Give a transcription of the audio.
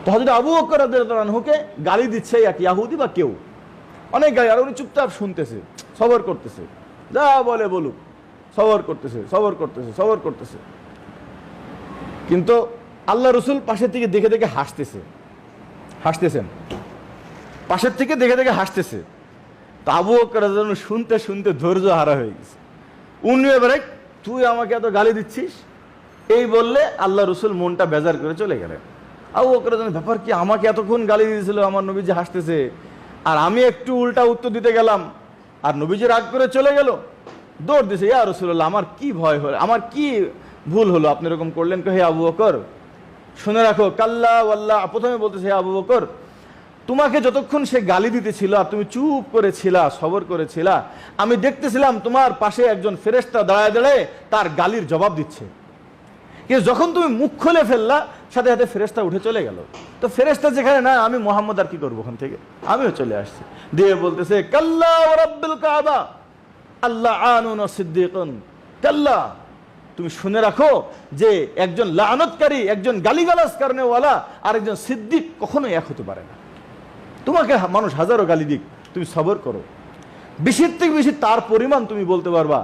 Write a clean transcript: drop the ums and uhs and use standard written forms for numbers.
তো হযরত আবু বকর রাদিয়াল্লাহু আনহুকে গালি দিচ্ছে এক ইহুদি বা কেউ, অনেক গালি, আর উনি চুপচাপ শুনতেছে, সবর করতেছে, যা বলে বলুক, সবর করতেছে, সবর করতেছে, সবর করতেছে। কিন্তু আল্লাহ রসুল পাশের থেকে দেখে দেখে হাসতেছেন, পাশের থেকে দেখে দেখে হাসতেছে। তো আবু বকর রাদিয়াল্লাহু আনহু শুনতে শুনতে ধৈর্য হারা হয়ে গেছে। উনি এবারে, তুই আমাকে এত গালি দিচ্ছিস, এই বললে আল্লাহ রসুল মনটা বেজার করে চলে গেলেন। আবু বকর রাদিয়াল্লাহু আনহু, ব্যাপার কি, আমাকে এতক্ষণ গালি দিয়েছিল, আমার নবীজি হাসতেছে, আর আমি একটু উল্টা উত্তর দিতে গেলাম আর নবীজি রাগ করে চলে গেল, দৌড় দিছে, ইয়া রাসূলুল্লাহ, আমার কি ভয় হলো, আমার কি ভুল হলো, আপনি এরকম করলেন? হে আবু বকর, শুনে রাখো, কাল্লা ওয়াল্লাহ, প্রথমে বলতেছে, হে আবু বকর, তোমাকে যতক্ষণ সে গালি দিতেছিল আর তুমি চুপ করেছিলা, সবর করেছিলা, আমি দেখতেছিলাম তোমার পাশে একজন ফেরেশতা দাঁড়ায় দাঁড়ায় তার গালির জবাব দিচ্ছে। কিন্তু যখন তুমি মুখ খুলে ফেললা, সাথে সাথে ফেরেশতা উঠে চলে গেল। তো ফেরেশতা যেখানে না, আমি মোহাম্মদ আর কি করবো ওখান থেকে, আমিও চলে আসছি। দিয়ে বলতেছে, কাল্লা ওয়া রাব্বিল কাবা আল্লাহ আনুন সিদ্দিকুন, কাল্লা, তুমি শুনে রাখো যে একজন লাআনতকারী, একজন গালিগালাজ করেওয়ালা আর একজন সিদ্দিক কখনোই এক হতে পারে না। তোমাকে মানুষ হাজারো গালি দিক, তুমি সবর করো, বেশির থেকে বেশি তার পরিমাণ তুমি বলতে পারবা